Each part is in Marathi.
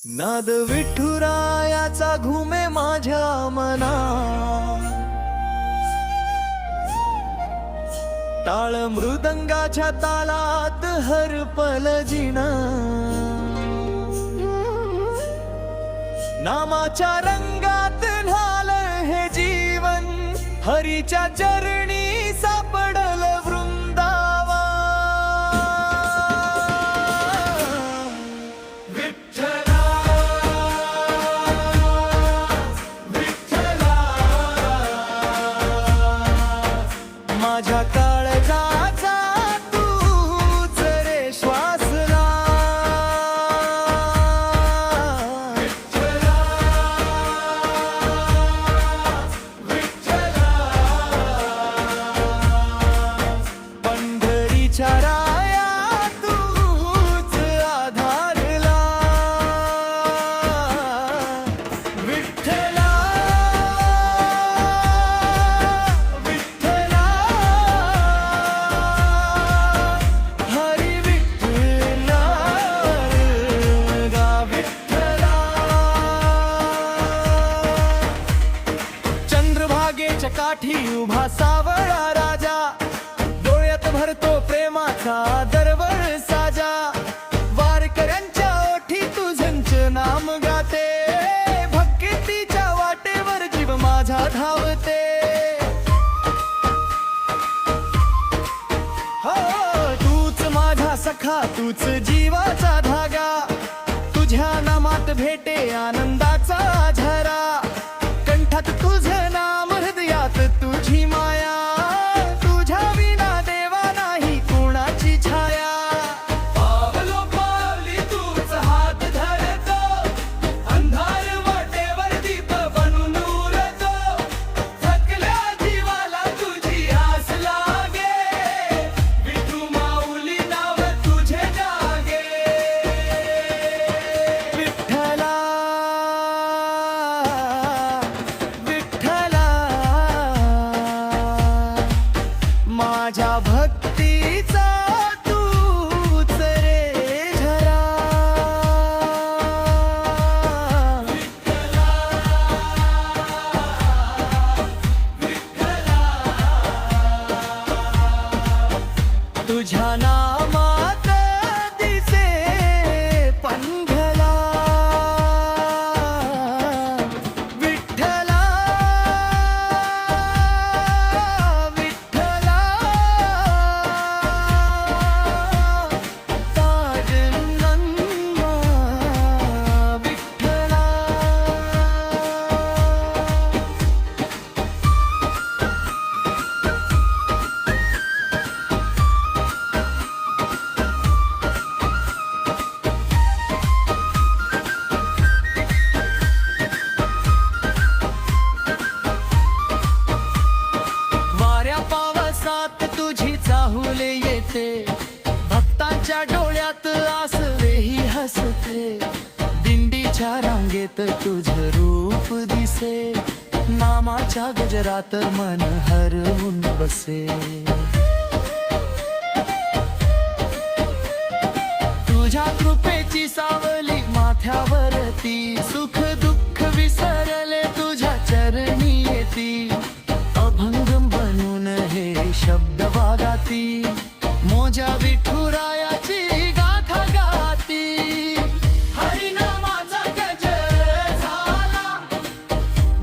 नाद विठुरायाचा घुमे माझ्या मना, टाळ मृदंगाच्या तालात हरपल जिण, नामाच्या रंगात न्हाल हे जीवन, हरीच्या चरणी सापडल वृंदावन। विठ्ठला विठ्ठला माझ्या काळजाचा तूच रे श्वासला, विठ्ठला विठ्ठला पंढरीच्या राया तूच आधारला, विठ्ठला विठ्ठला हरी विठ्ठला गा विठ्ठला। चंद्रभागेच्या काठी उभा सावळा राजा, डोळ्यात भरतो प्रेमाचा दरवळ साजा, वारकऱ्यांच्या ओठी तुझंच नाम गाते, भक्तीच्या वाटेवर जीव माझा धावते। हो तूच माझा सखा, तूच जीवाचा धागा, तुझ्या नामात भेटे आनंदाचा झरा, कंठात तुझं नाम हृदयात तुझी माया, तुझ्या विना देवा नाही कुणाची छाया। पावलो पावली तूच हात धरतो, अंधार वाटेवर दीप बनून उरतो, थकल्या जीवाला तुझी आस लागे, विठू माऊली नाव तुझे जागे। विठ्ठला विठ्ठला माझ्या भक्तीचा तूच रे झरा, विठ्ठला विठ्ठला तुझ्या नामात दिसे पंढला, विठ्ठला विठ्ठला ताजन्मा विठ्ठला। वाऱ्या पावसात तुझी चाहुले येते, भक्तांच्या डोळ्यात आसवेही हसते, दिंडीच्या रांगेत तुझं रूप दिसे, नामाच्या गजरात मन हरवून बसे। तुझ्या कृपेची सावली माथ्यावरती, सुख दुःख विसरले तुझ्या चरणी येती, अभंग बनून हे शब्द वागाती, मोजा विठुरायाची गाथा गाती। हरिनामाचा गजर झाला,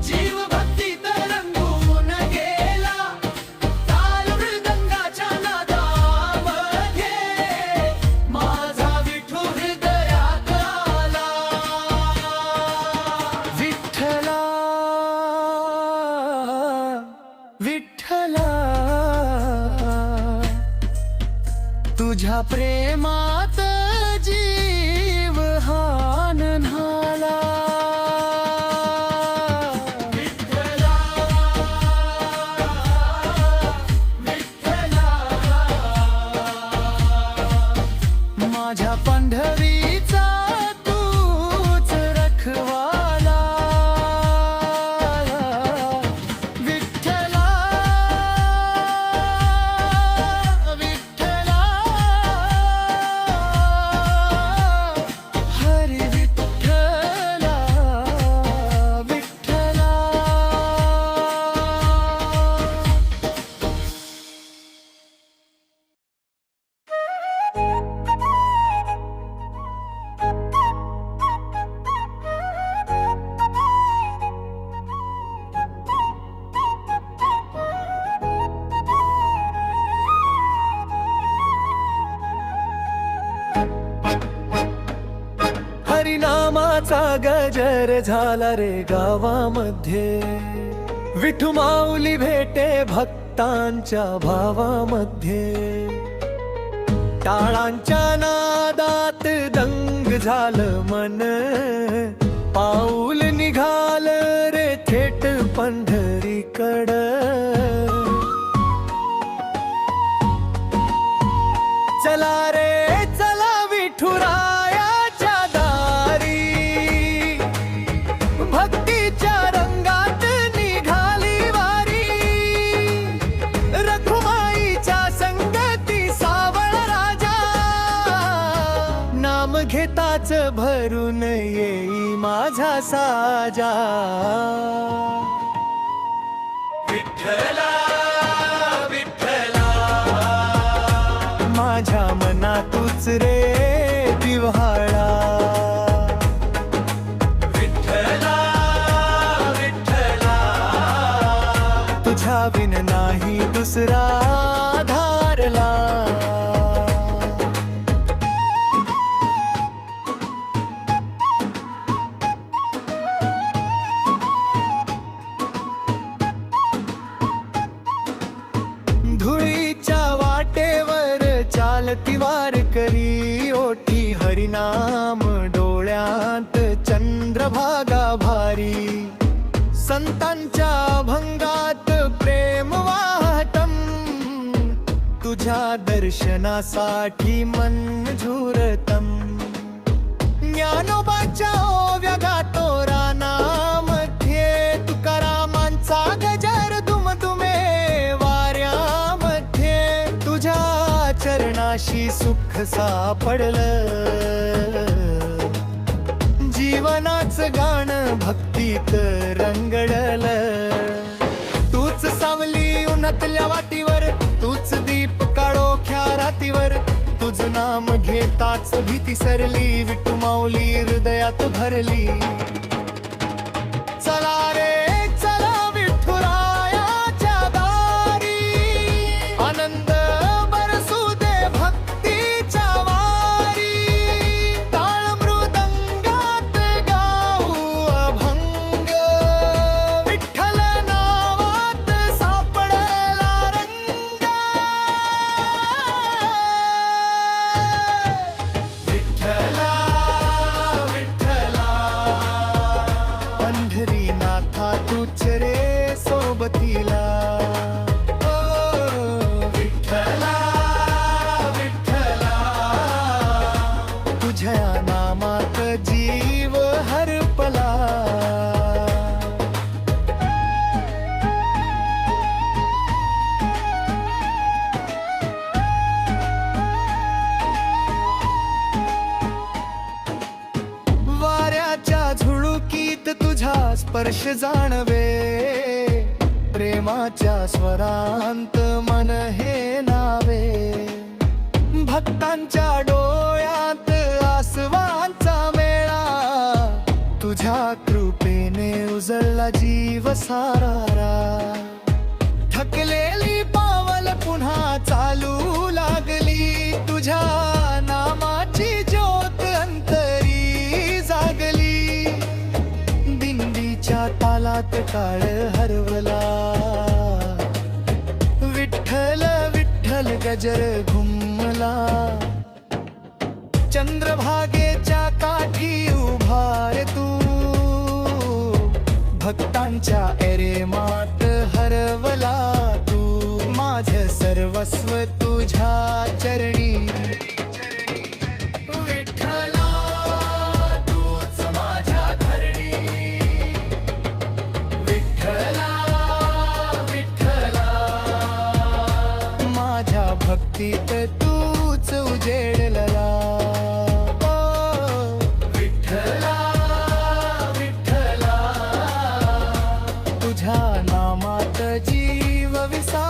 जीव भक्तीत रंगून गेला, ताल मृदंगाच्या नादामध्ये माझा विठू हृदयात आला। विठ्ठला विठ्ठला तुझ्या प्रेमात जीव हान न्हाला, विठ्ठला विठ्ठला माझ्या पंढरीचा तूच रखवाला, विठ्ठला विठ्ठला हरिनामाचा गजर झाला रे गावामध्ये. विठू माऊली भेटे भक्तांच्या भावामध्ये. टाळांच्या नादात दंग झालं मन, पाऊल निघालं रे थेट पंढरीकडं. चला रे चला विठुरायाच्या दारी, भक्तीच्या रंगात निघाली वारी. रखुमाईच्या संगती सावळ राजा, नाम घेताच भरून येई माझा साजा. विठ्ठला विठ्ठला माझ्या मनातूच रे दिव्हाळा. विठ्ठला विठ्ठला तुझ्या बिन नाही दुसरा धारला. धुळीच्या वाटेवर चालती वारकरी, ओठी हरिनाम डोळ्यात चंद्रभागा भारी. संतांच्या भंगात प्रेम वाहतम, तुझ्या दर्शनासाठी मन झुरतम. ज्ञानोबाच्या ओव्या गातो रानामध्ये, तुकारामांचा गजर दुमदुमे वाऱ्यामध्ये. तुझ्या चरणाशी सुख सापडलं, जीवनाचं गाणं भक्तीत रंगडलं. तूच सावली उन्हातल्या वाटीवर, तूच दीप काळोख्या रातीवर. तुझं नाम घेताच भीती सरली, विठू माऊली हृदयात भरली. चला रे चला विठुरायाच्या दारी, आनंद बरसू दे भक्तीच्या वारी. टाळ मृदंगात गाऊ अभंग, विठ्ठल नावात सापडला रंग. विठ्ठला विठ्ठला पंढरीनाथा तूच रे सोबतीला. ओ विठ्ठला विठ्ठला तुझ्या नामात जीव हरपला. वाऱ्याच्या झुळुकीत तुझा स्पर्श जाणवे, प्रेमाच्या स्वरांत मन हे नावे. भक्तांच्या डोळ्यात आसवांचा मेळा, तुझ्या कृपेने उजळला जीव सारा. थकलेली पावल पुन्हा चालू लागली, तुझ्या नामाची ज्योत अंतरी जागली. दिंडीच्या तालात काळ हरवला, विठ्ठल विठ्ठल गजर घुमला. चंद्रभागेच्या काठी उभार तू, भक्तांच्या एरेमात हरवला तू. माझं सर्वस्व तुझ्या चरणी. विठ्ठला तूच माझ्या धरणी. विठ्ठला विठ्ठला माझ्या भक्तीत तूच उजेडला. विठ्ठला विठ्ठला तुझ्या नामात जीव विसा.